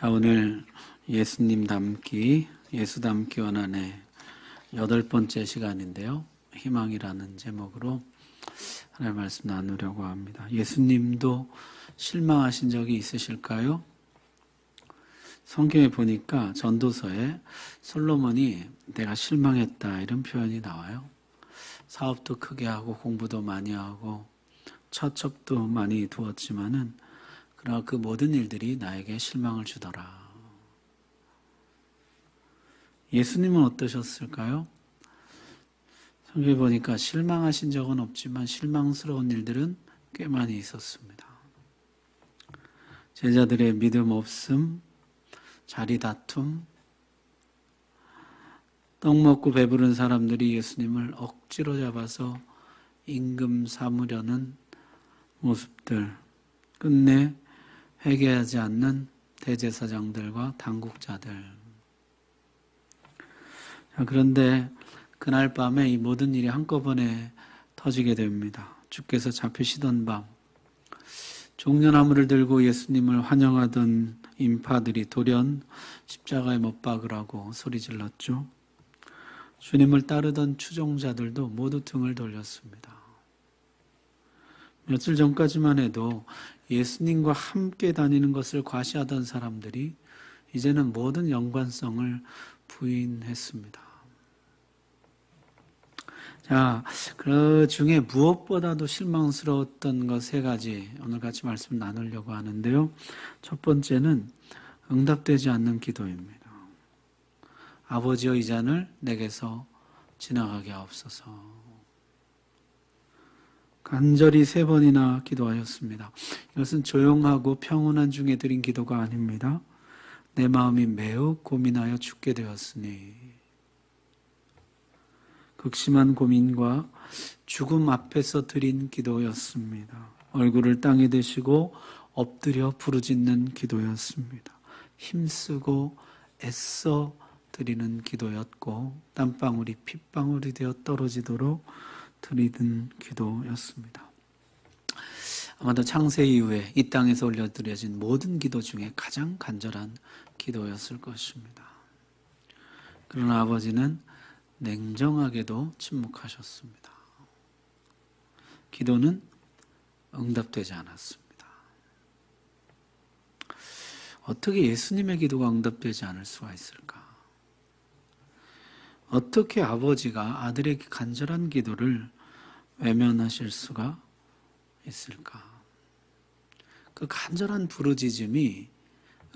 자, 오늘 예수님 닮기, 예수 닮기 원안의 8번째 시간인데요. 희망이라는 제목으로 하나님의 말씀 나누려고 합니다. 예수님도 실망하신 적이 있으실까요? 성경에 보니까 전도서에 솔로몬이 내가 실망했다 이런 표현이 나와요. 사업도 크게 하고 공부도 많이 하고 처첩도 많이 두었지만은 그러나 그 모든 일들이 나에게 실망을 주더라. 예수님은 어떠셨을까요? 성경에 보니까 실망하신 적은 없지만 실망스러운 일들은 꽤 많이 있었습니다. 제자들의 믿음 없음, 자리 다툼, 떡 먹고 배부른 사람들이 예수님을 억지로 잡아서 임금 삼으려는 모습들, 끝내 회개하지 않는 대제사장들과 당국자들. 그런데 그날 밤에 이 모든 일이 한꺼번에 터지게 됩니다. 주께서 잡히시던 밤, 종려나무를 들고 예수님을 환영하던 인파들이 돌연 십자가에 못 박으라고 소리질렀죠. 주님을 따르던 추종자들도 모두 등을 돌렸습니다. 며칠 전까지만 해도 예수님과 함께 다니는 것을 과시하던 사람들이 이제는 모든 연관성을 부인했습니다. 자, 그 중에 무엇보다도 실망스러웠던 것 3가지 오늘 같이 말씀 나누려고 하는데요. 첫 번째는 응답되지 않는 기도입니다. 아버지여 이 잔을 내게서 지나가게 하옵소서. 간절히 3번이나 기도하였습니다. 이것은 조용하고 평온한 중에 드린 기도가 아닙니다. 내 마음이 매우 고민하여 죽게 되었으니 극심한 고민과 죽음 앞에서 드린 기도였습니다. 얼굴을 땅에 대시고 엎드려 부르짖는 기도였습니다. 힘쓰고 애써 드리는 기도였고 땀방울이 핏방울이 되어 떨어지도록 드리는 기도였습니다. 아마도 창세 이후에 이 땅에서 올려드려진 모든 기도 중에 가장 간절한 기도였을 것입니다. 그러나 아버지는 냉정하게도 침묵하셨습니다. 기도는 응답되지 않았습니다. 어떻게 예수님의 기도가 응답되지 않을 수가 있을까? 어떻게 아버지가 아들의 간절한 기도를 외면하실 수가 있을까? 그 간절한 부르짖음이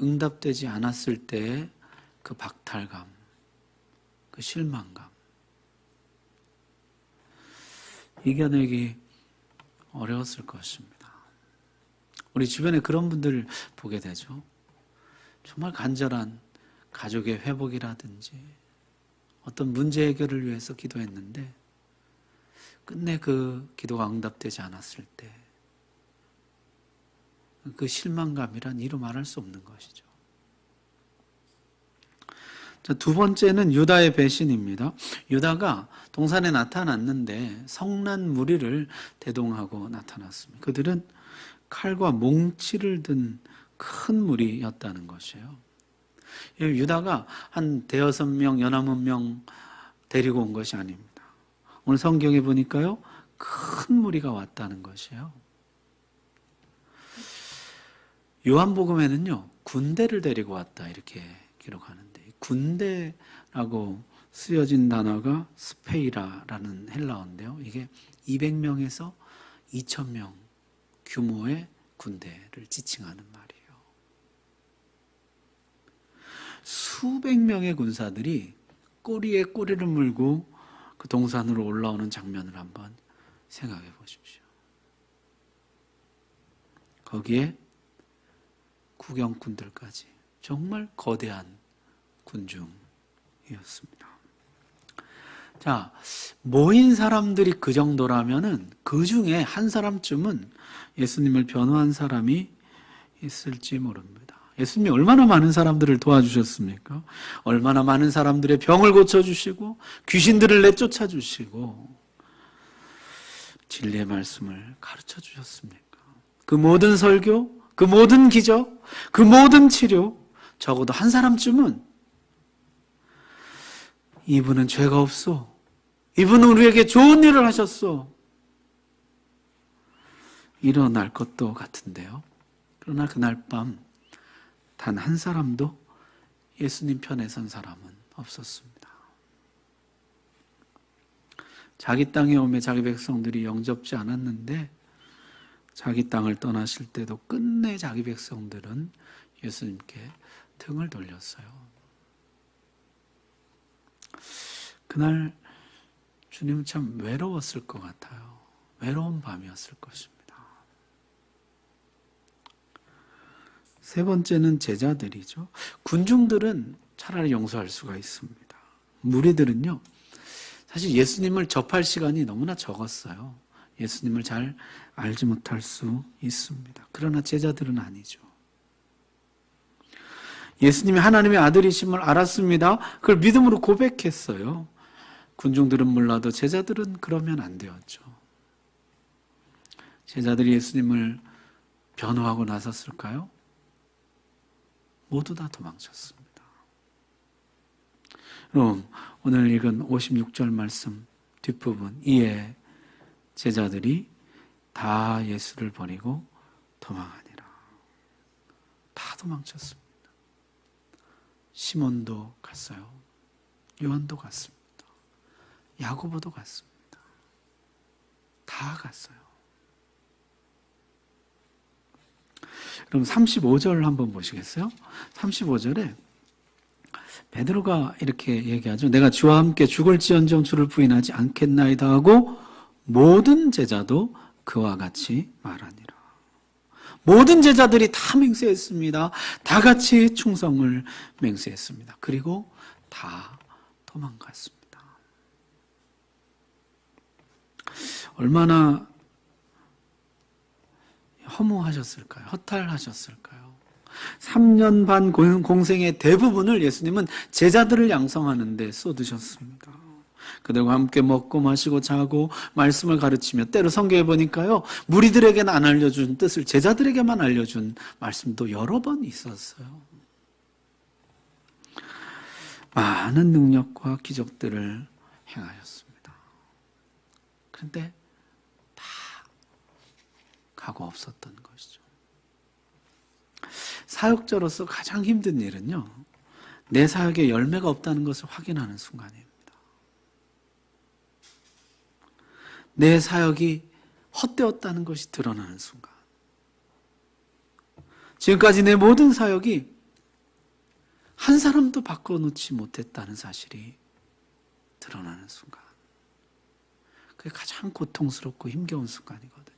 응답되지 않았을 때의 그 박탈감, 그 실망감, 이겨내기 어려웠을 것입니다. 우리 주변에 그런 분들을 보게 되죠. 정말 간절한 가족의 회복이라든지 어떤 문제 해결을 위해서 기도했는데 끝내 그 기도가 응답되지 않았을 때 그 실망감이란 이루 말할 수 없는 것이죠. 자, 2번째는 유다의 배신입니다. 유다가 동산에 나타났는데 성난 무리를 대동하고 나타났습니다. 그들은 칼과 몽치를 든 큰 무리였다는 것이에요. 유다가 한 5명, 6명 데리고 온 것이 아닙니다. 오늘 성경에 보니까요, 큰 무리가 왔다는 것이에요. 요한복음에는요, 군대를 데리고 왔다 이렇게 기록하는데 군대라고 쓰여진 단어가 스페이라라는 헬라어인데요. 이게 200명에서 2000명 규모의 군대를 지칭하는 말이에요. 수백 명의 군사들이 꼬리에 꼬리를 물고 그 동산으로 올라오는 장면을 한번 생각해 보십시오. 거기에 구경꾼들까지 정말 거대한 군중이었습니다. 자, 모인 사람들이 그 정도라면은 그 중에 한 사람쯤은 예수님을 변호한 사람이 있을지 모릅니다. 예수님이 얼마나 많은 사람들을 도와주셨습니까? 얼마나 많은 사람들의 병을 고쳐주시고 귀신들을 내쫓아 주시고 진리의 말씀을 가르쳐 주셨습니까? 그 모든 설교, 그 모든 기적, 그 모든 치료 적어도 한 사람쯤은 이분은 죄가 없어. 이분은 우리에게 좋은 일을 하셨어. 일어날 것도 같은데요. 그러나 그날 밤 단 한 사람도 예수님 편에 선 사람은 없었습니다. 자기 땅에 오매 자기 백성들이 영접지 않았는데 자기 땅을 떠나실 때도 끝내 자기 백성들은 예수님께 등을 돌렸어요. 그날 주님은 참 외로웠을 것 같아요. 외로운 밤이었을 것입니다. 세 번째는 제자들이죠. 군중들은 차라리 용서할 수가 있습니다. 무리들은요, 사실 예수님을 접할 시간이 너무나 적었어요. 예수님을 잘 알지 못할 수 있습니다. 그러나 제자들은 아니죠. 예수님이 하나님의 아들이심을 알았습니다. 그걸 믿음으로 고백했어요. 군중들은 몰라도 제자들은 그러면 안 되었죠. 제자들이 예수님을 변호하고 나섰을까요? 모두 다 도망쳤습니다. 그럼 오늘 읽은 56절 말씀 뒷부분, 이에 제자들이 다 예수를 버리고 도망하니라. 다 도망쳤습니다. 시몬도 갔어요. 요한도 갔습니다. 야고보도 갔습니다. 다 갔어요. 그럼 35절 한번 보시겠어요? 35절에 베드로가 이렇게 얘기하죠. 내가 주와 함께 죽을지언정 주를 부인하지 않겠나이다 하고 모든 제자도 그와 같이 말하니라. 모든 제자들이 다 맹세했습니다. 다 같이 충성을 맹세했습니다. 그리고 다 도망갔습니다. 얼마나 허무하셨을까요? 허탈하셨을까요? 3년 반 공생의 대부분을 예수님은 제자들을 양성하는 데 쏟으셨습니다. 그들과 함께 먹고 마시고 자고 말씀을 가르치며, 때로 성경에 보니까요, 무리들에게는 안 알려준 뜻을 제자들에게만 알려준 말씀도 여러 번 있었어요. 많은 능력과 기적들을 행하셨습니다. 그런데 다 가고 없었던 것이죠. 사역자로서 가장 힘든 일은요, 내 사역에 열매가 없다는 것을 확인하는 순간입니다. 내 사역이 헛되었다는 것이 드러나는 순간. 지금까지 내 모든 사역이 한 사람도 바꿔놓지 못했다는 사실이 드러나는 순간. 그게 가장 고통스럽고 힘겨운 순간이거든요.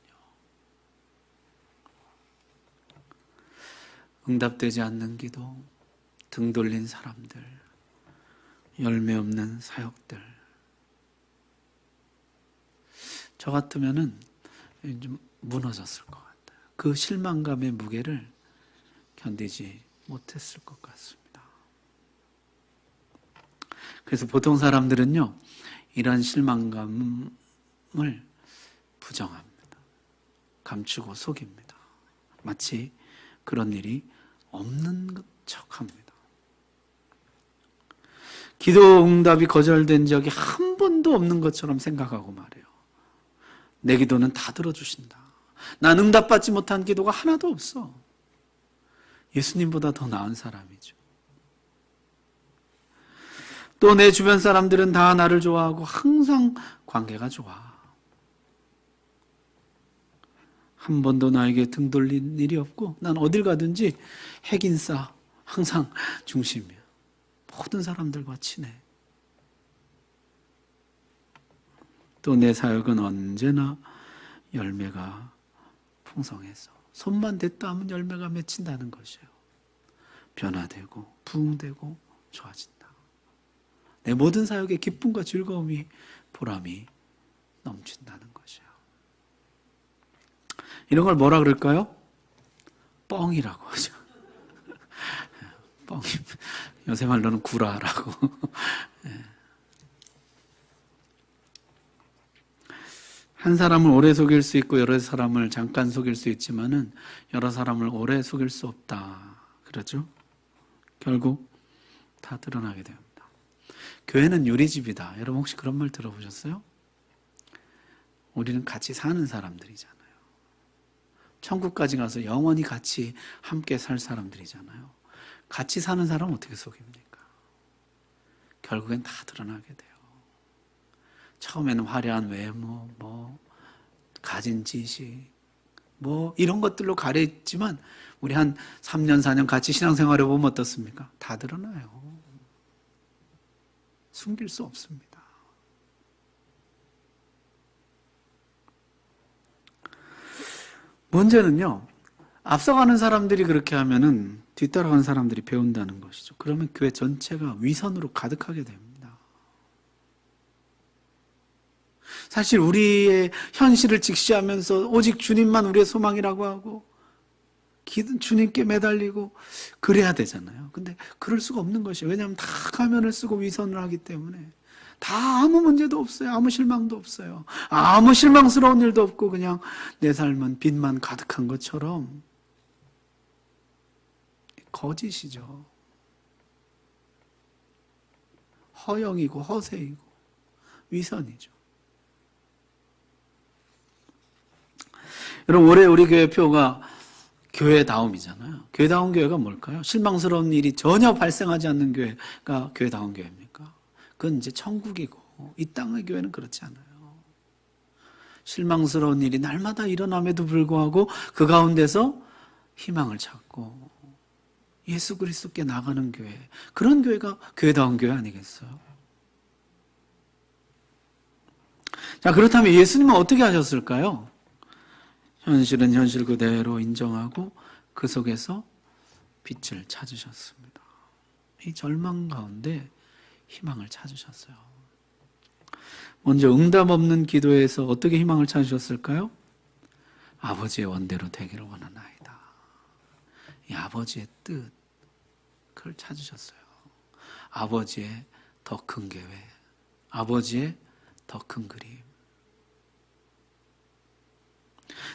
응답되지 않는 기도, 등 돌린 사람들, 열매 없는 사역들. 저 같으면은 좀 무너졌을 것 같아요. 그 실망감의 무게를 견디지 못했을 것 같습니다. 그래서 보통 사람들은요, 이런 실망감을 부정합니다. 감추고 속입니다. 마치 그런 일이 없는 척합니다. 기도 응답이 거절된 적이 한 번도 없는 것처럼 생각하고 말해요. 내 기도는 다 들어주신다. 난 응답받지 못한 기도가 하나도 없어. 예수님보다 더 나은 사람이죠. 또 내 주변 사람들은 다 나를 좋아하고 항상 관계가 좋아. 한 번도 나에게 등 돌린 일이 없고 난 어딜 가든지 핵인싸 항상 중심이야. 모든 사람들과 친해. 또 내 사역은 언제나 열매가 풍성해서 손만 댔다 하면 열매가 맺힌다는 것이에요. 변화되고 부흥되고 좋아진다. 내 모든 사역에 기쁨과 즐거움이, 보람이 넘친다는 것이에요. 이런 걸 뭐라 그럴까요? 뻥이라고 하죠. 뻥이, 요새 말로는 구라라고. 한 사람을 오래 속일 수 있고 여러 사람을 잠깐 속일 수 있지만은 여러 사람을 오래 속일 수 없다. 그러죠? 결국 다 드러나게 됩니다. 교회는 유리집이다. 여러분 혹시 그런 말 들어보셨어요? 우리는 같이 사는 사람들이잖아요. 천국까지 가서 영원히 같이 함께 살 사람들이잖아요. 같이 사는 사람은 어떻게 속입니까? 결국엔 다 드러나게 돼요. 처음에는 화려한 외모, 가진 지식, 이런 것들로 가려있지만 우리 한 3년, 4년 같이 신앙생활을 보면 어떻습니까? 다 드러나요. 숨길 수 없습니다. 문제는요, 앞서가는 사람들이 그렇게 하면은 뒤따라가는 사람들이 배운다는 것이죠. 그러면 교회 전체가 위선으로 가득하게 됩니다. 사실 우리의 현실을 직시하면서 오직 주님만 우리의 소망이라고 하고 주님께 매달리고 그래야 되잖아요. 근데 그럴 수가 없는 것이에요. 왜냐하면 다 가면을 쓰고 위선을 하기 때문에 다 아무 문제도 없어요. 아무 실망도 없어요. 아무 실망스러운 일도 없고 그냥 내 삶은 빛만 가득한 것처럼 거짓이죠. 허영이고 허세이고 위선이죠. 여러분 올해 우리 교회 표가 교회다움이잖아요. 교회다운 교회가 뭘까요? 실망스러운 일이 전혀 발생하지 않는 교회가 교회다운 교회입니까? 그건 이제 천국이고 이 땅의 교회는 그렇지 않아요. 실망스러운 일이 날마다 일어남에도 불구하고 그 가운데서 희망을 찾고 예수 그리스도께 나가는 교회, 그런 교회가 교회다운 교회 아니겠어요? 자, 그렇다면 예수님은 어떻게 하셨을까요? 현실은 현실 그대로 인정하고 그 속에서 빛을 찾으셨습니다. 이 절망 가운데 희망을 찾으셨어요. 먼저 응답 없는 기도에서 어떻게 희망을 찾으셨을까요? 아버지의 원대로 되기를 원하나이다. 이 아버지의 뜻, 그걸 찾으셨어요. 아버지의 더 큰 계획, 아버지의 더 큰 그림.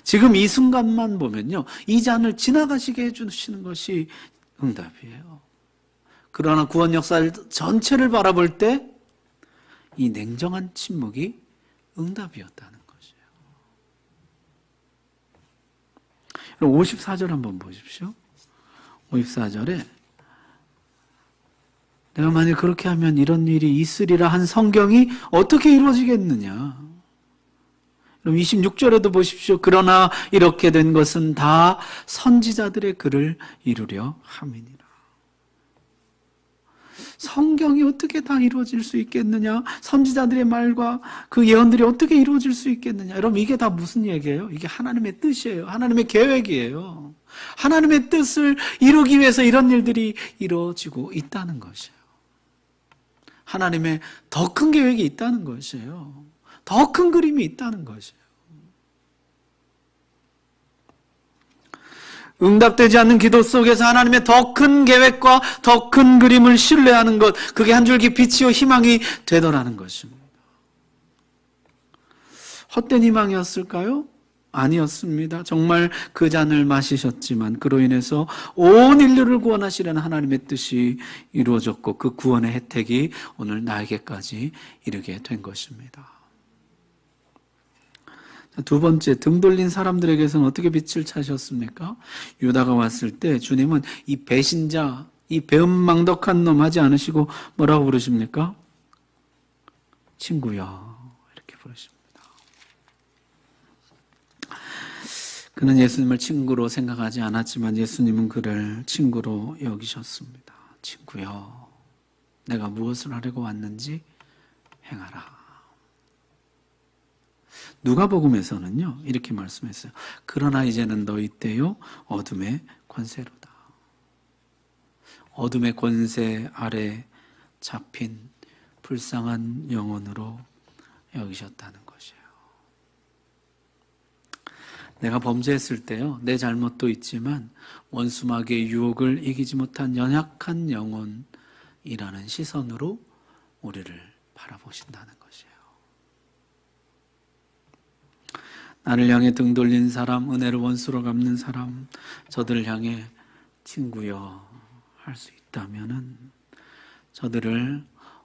지금 이 순간만 보면요, 이 잔을 지나가시게 해주시는 것이 응답이에요. 그러나 구원 역사 전체를 바라볼 때 이 냉정한 침묵이 응답이었다는 것이에요. 54절 한번 보십시오. 54절에 내가 만약 그렇게 하면 이런 일이 있으리라 한 성경이 어떻게 이루어지겠느냐. 그럼 26절에도 보십시오. 그러나 이렇게 된 것은 다 선지자들의 글을 이루려 함이니라. 성경이 어떻게 다 이루어질 수 있겠느냐? 선지자들의 말과 그 예언들이 어떻게 이루어질 수 있겠느냐? 여러분 이게 다 무슨 얘기예요? 이게 하나님의 뜻이에요. 하나님의 계획이에요. 하나님의 뜻을 이루기 위해서 이런 일들이 이루어지고 있다는 것이에요. 하나님의 더 큰 계획이 있다는 것이에요. 더 큰 그림이 있다는 것이에요. 응답되지 않는 기도 속에서 하나님의 더 큰 계획과 더 큰 그림을 신뢰하는 것, 그게 한 줄기 빛이요 희망이 되더라는 것입니다. 헛된 희망이었을까요? 아니었습니다. 정말 그 잔을 마시셨지만 그로 인해서 온 인류를 구원하시려는 하나님의 뜻이 이루어졌고 그 구원의 혜택이 오늘 나에게까지 이르게 된 것입니다. 두 번째, 등 돌린 사람들에게서는 어떻게 빛을 찾으셨습니까? 유다가 왔을 때 주님은 이 배신자, 이 배은망덕한 놈 하지 않으시고 뭐라고 부르십니까? 친구여, 이렇게 부르십니다. 그는 예수님을 친구로 생각하지 않았지만 예수님은 그를 친구로 여기셨습니다. 친구여, 내가 무엇을 하려고 왔는지 행하라. 누가복음에서는요 이렇게 말씀했어요. 그러나 이제는 너희 때요 어둠의 권세로다. 어둠의 권세 아래 잡힌 불쌍한 영혼으로 여기셨다는 것이에요. 내가 범죄했을 때요 내 잘못도 있지만 원수마귀의 유혹을 이기지 못한 연약한 영혼이라는 시선으로 우리를 바라보신다는 것이에요. 나를 향해 등 돌린 사람, 은혜를 원수로 갚는 사람, 저들을 향해 친구여 할 수 있다면은 저들을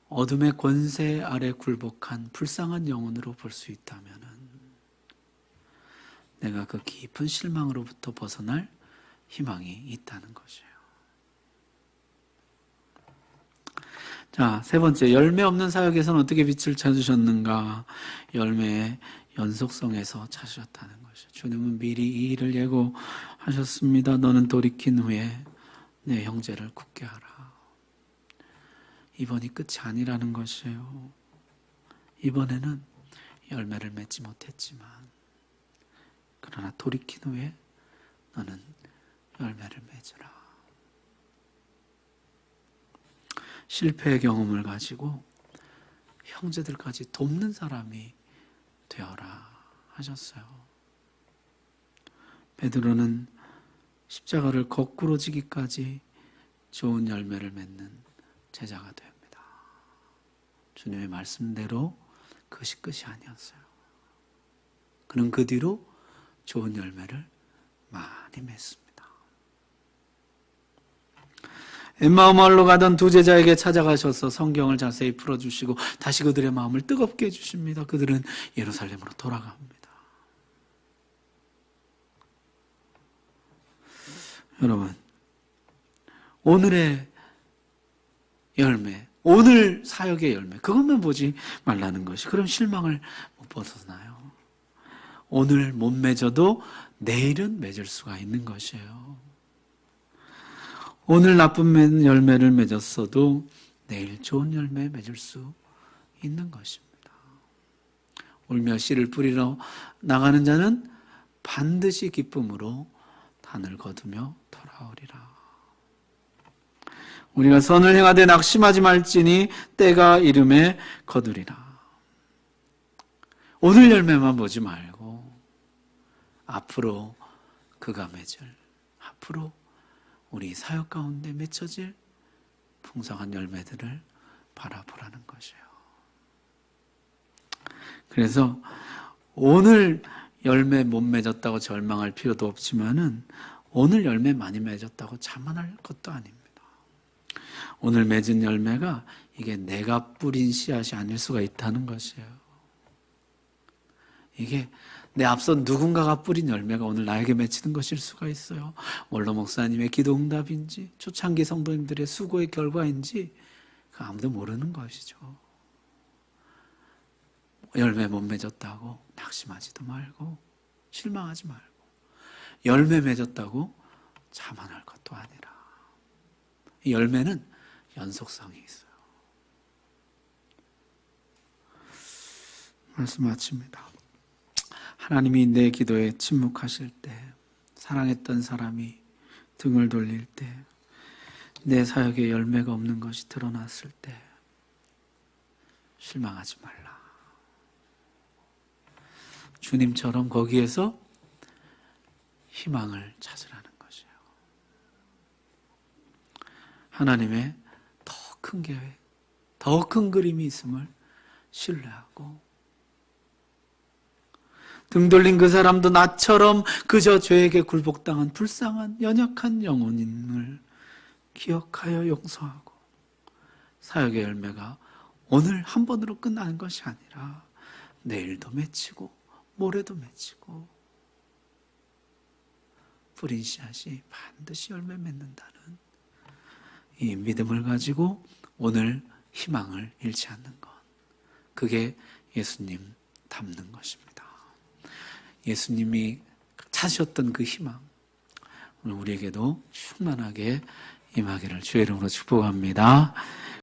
어둠의 권세 아래 굴복한 불쌍한 영혼으로 볼 수 있다면은 내가 그 깊은 실망으로부터 벗어날 희망이 있다는 것이에요. 자, 세 번째, 열매 없는 사역에서는 어떻게 빛을 찾으셨는가? 열매의 연속성에서 찾으셨다는 것이죠. 주님은 미리 이 일을 예고하셨습니다. 너는 돌이킨 후에 내 형제를 굳게 하라. 이번이 끝이 아니라는 것이에요. 이번에는 열매를 맺지 못했지만 그러나 돌이킨 후에 너는 열매를 맺으라. 실패의 경험을 가지고 형제들까지 돕는 사람이 되어라 하셨어요. 베드로는 십자가를 거꾸로 지기까지 좋은 열매를 맺는 제자가 됩니다. 주님의 말씀대로 그것이 끝이 아니었어요. 그는 그 뒤로 좋은 열매를 많이 맺습니다. 엠마오마을로 가던 두 제자에게 찾아가셔서 성경을 자세히 풀어주시고 다시 그들의 마음을 뜨겁게 해주십니다. 그들은 예루살렘으로 돌아갑니다. 여러분, 오늘의 열매, 오늘 사역의 열매, 그것만 보지 말라는 것이. 그럼 실망을 못 벗어나요. 오늘 못 맺어도 내일은 맺을 수가 있는 것이에요. 오늘 나쁜 열매를 맺었어도 내일 좋은 열매 맺을 수 있는 것입니다. 울며 씨를 뿌리러 나가는 자는 반드시 기쁨으로 단을 거두며 돌아오리라. 우리가 선을 행하되 낙심하지 말지니 때가 이름에 거두리라. 오늘 열매만 보지 말고 앞으로 그가 맺을, 앞으로 우리 사역 가운데 맺혀질 풍성한 열매들을 바라보라는 것이에요. 그래서 오늘 열매 못 맺었다고 절망할 필요도 없지만은 오늘 열매 많이 맺었다고 자만할 것도 아닙니다. 오늘 맺은 열매가 이게 내가 뿌린 씨앗이 아닐 수가 있다는 것이에요. 이게 내 앞서 누군가가 뿌린 열매가 오늘 나에게 맺히는 것일 수가 있어요. 원로 목사님의 기도 응답인지 초창기 성도님들의 수고의 결과인지 그 아무도 모르는 것이죠. 열매 못 맺었다고 낙심하지도 말고 실망하지 말고 열매 맺었다고 자만할 것도 아니라 이 열매는 연속성이 있어요. 말씀 마칩니다. 하나님이 내 기도에 침묵하실 때, 사랑했던 사람이 등을 돌릴 때, 내 사역에 열매가 없는 것이 드러났을 때 실망하지 말라. 주님처럼 거기에서 희망을 찾으라는 것이에요. 하나님의 더 큰 계획, 더 큰 그림이 있음을 신뢰하고 등 돌린 그 사람도 나처럼 그저 죄에게 굴복당한 불쌍한 연약한 영혼임을 기억하여 용서하고 사역의 열매가 오늘 한 번으로 끝나는 것이 아니라 내일도 맺히고 모레도 맺히고 뿌린 씨앗이 반드시 열매 맺는다는 이 믿음을 가지고 오늘 희망을 잃지 않는 것, 그게 예수님 닮는 것입니다. 예수님이 찾으셨던 그 희망 오늘 우리에게도 충만하게 임하기를 주의 이름으로 축복합니다.